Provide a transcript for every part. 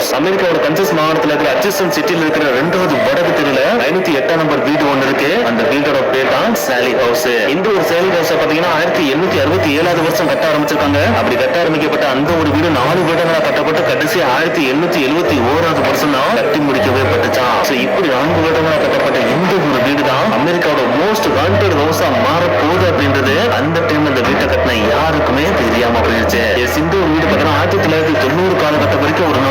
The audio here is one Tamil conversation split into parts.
ஹவுஸ் அமெரிக்காவோட கன்சஸ் மாகாணத்துல இருக்கிற அட்ஜஸ்டன் சிட்டில இருக்கிற 2வது வடக்கு தெருல 508 நம்பர் வீடு ஒன்று இருக்கு. அந்த வீட்டோட பேர் தான் சாலி ஹவுஸ். இந்த ஒரு சாலி ஹவுஸ் பாத்தீங்கன்னா 1867 வருஷம் கட்ட ஆரம்பிச்சிருக்காங்க. அப்படி கட்ட ஆரம்பிக்கப்பட்ட அந்த ஒரு வீடு 4 வருடங்களா கட்டப்பட்டு கடைசி 1871 வருஷம் தான் கட்டி முடிக்கவே பட்டுச்சான். இப்படி 4 வருடங்களா கட்டப்பட்ட இந்த ஒரு வீடு தான் அமெரிக்காவோட மோஸ்ட் வாண்டட் ஹவுஸா மாற போகுது அப்படின்றது அந்த டைம்ல இந்த வீட்டை கட்டின யாருக்குமே தெரியாம போயிருச்சு. இந்த ஒரு வீடு பார்த்தீங்கன்னா 1990 காலகட்டம் வரைக்கும் ஒரு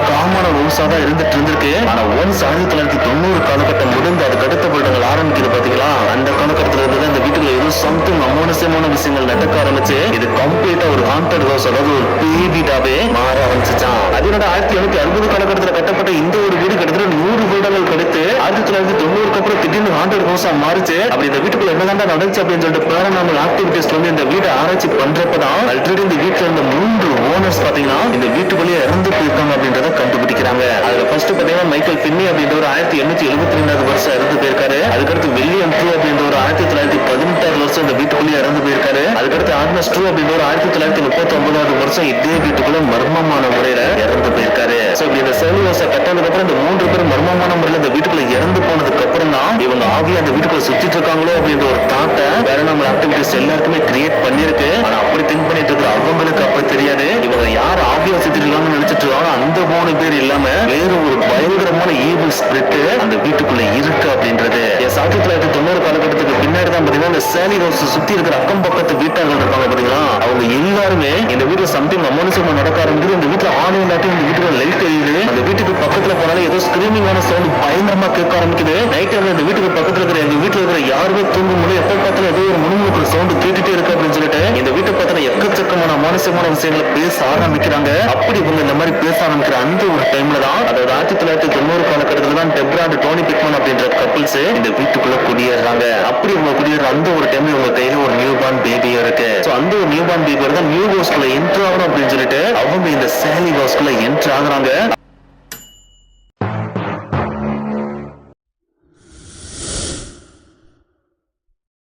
காமனான ஹவுஸா தான் இருந்துட்டு இருந்திருக்கு. ஆனா ஒன்ஸ் 1990 காலகட்டம் முடிந்து அதுக்கு அடுத்த வருடங்கள் ஆரம்பிக்குது பாத்தீங்களா, அந்த காலகட்டத்துல இருந்து இந்த வீட்டுல ஏதோ சம்திங் அமோனசியமான விஷயங்கள் நடக்க ஆரம்பிச்சு இது கம்ப்ளீட்டா ஒரு ஹாண்டட் ஹவுஸ், அதாவது ஒரு பேய் வீடாவே மாற ஆரம்பிச்சுச்சான். அதனோட 1760 காலகட்டத்தில் கட்டப்பட்ட இந்த ஒரு வீடு கிட்டத்தட்ட 100 வருடங்கள் கழித்து 1990 அப்புறம் திடீர்னு ஹாண்டட் ஹவுஸா மாறிச்சு. அப்படி இந்த வீட்டுக்குள்ள என்னதான் நடந்துச்சு அப்படின்னு சொல்லிட்டு பேரநார்மல் ஆக்டிவிட்டிஸ்ட் வந்து இந்த வீட்டை ஆராய்ச்சி பண்றப்பதான் ஆல்ரெடி இந்த வீட்டுல இருந்த 3 ஓனர்ஸ் பாத்தீங்கன்னா இந்த வீட்டுக்குள்ளேயே இறந்து போயிருக்காங்க அப்படின்றத கண்டுபிடிக்கிறாங்க. அதுல ஃபர்ஸ்ட் பாத்தீங்கன்னா மைக்கேல் பின்னி அப்படின்ற ஒரு 1872 வருஷம் இறந்து போயிருக்காரு. அதுக்கடுத்து வில்லியம் ட்ரூ அப்படின்ற ஒரு 1916 வருஷம் இந்த வீட்டுக்குள்ளேயே இறந்து போயிருக்காரு. அதுக்கடுத்து ஆக்னஸ் ட்ரூ அப்படின்ற ஒரு 1939 வருஷம் இதே வீட்டுக்குள்ள மர்மமான முறையில இறந்து போயிருக்காரு. இந்த சாலி ஹவுஸை கட்டினதுக்கு அப்புறம் இந்த 3 பேரும் மர்மமான முறையில இந்த வீட்டுக்குள்ள இறந்து போனதுக்கு அப்புறம் தான் இவங்க ஆவியா அந்த வீட்டுக்குள்ள சுத்திட்டு இருக்காங்களோ அப்படின்ற ஒரு தாட்டை பேரநார்மல் ஆக்டிவிட்டிஸ் எல்லாருக்குமே கிரியேட் பண்ணிருக்கு. ஆனா அப்படி திங்க் பண்ணிட்டு இருக்கிற அவங்களுக்கு அப்ப தெரியாது இவங்க யார் ஆவியா சுத்திட்டு இருக்காங்கன்னு நினைச்சிட்டு இருக்காங்க. அந்த 3 பேர் இல்லாம வேற ஒரு பயங்கரமான ஈவில் ஸ்பிரிட் அந்த வீட்டுக்குள்ள இருக்கு அப்படின்றது 1990 காலகட்டத்துக்கு பின்னாடி தான் பாத்தீங்கன்னா இந்த சாலி ஹவுஸ் சுத்தி இருக்கிற அக்கம் பக்கத்து வீட்டார்கள் இருப்பாங்க பாத்தீங்களா, அவங்க எல்லாருமே இந்த வீட்டுல சம்திங் அமோனசியமா நடக்க ஆரம்பிக்குது. இந்த வீட்டுல ஆன்லைன் நாட்டும் இந்த வீட்டுக்குள்ள லைட் எரியுது. அந்த வீட்டுக்கு பக்கத்துல போனாலும் ஏதோ ஸ்கிரீமிங்கான சவுண்ட் பயங்கரமா கேட்க ஆரம்பிக்குது. நைட் டைம்ல இந்த வீட்டுக்கு பக்கத்துல இருக்கிற எங்க வீட்டுல இருக்கிற யாருமே தூங்க முடியும், எப்ப பார்த்தாலும் ஏதோ ஒரு முணுமுணுக்கிற சவுண்ட் கேட்டுட்டே இருக்கு அப்படின்னு சொல்லிட்டு இந்த வீட்டை பார்த்தா எக்கச்சக்கமான அமானுஷமான விஷயங்களை பேச ஆரம்பிக்கிறாங்க. அப்படி இவங்க இந்த மாதிரி பேச ஆரம்பிக்கிற அந்த ஒரு டைம்ல தான் அதாவது 1990 காலகட்டத்துல தான் டெப்ரா அண்ட் டோனி பிக்மன் அப்படின்ற கப்பிள்ஸ் இந்த வீட்டுக்குள்ள குடியேறாங்க. அப்படி இவங்க குடியேற அந்த ஒரு டைம்ல இவங்க கையில ஒரு நியூ பார்ன் பேபியும் இருக்கு. அந்த ஒரு நியூ பார்ன் பேபி தான் நியூ ஹவுஸ்குள்ள என்ட்ரு ஆகணும் அப்படின்னு சொல்லிட்டு அவங்க இந்த சாலி ஹவுஸ்குள்ள என்ட்ரு ஆகுறாங்க.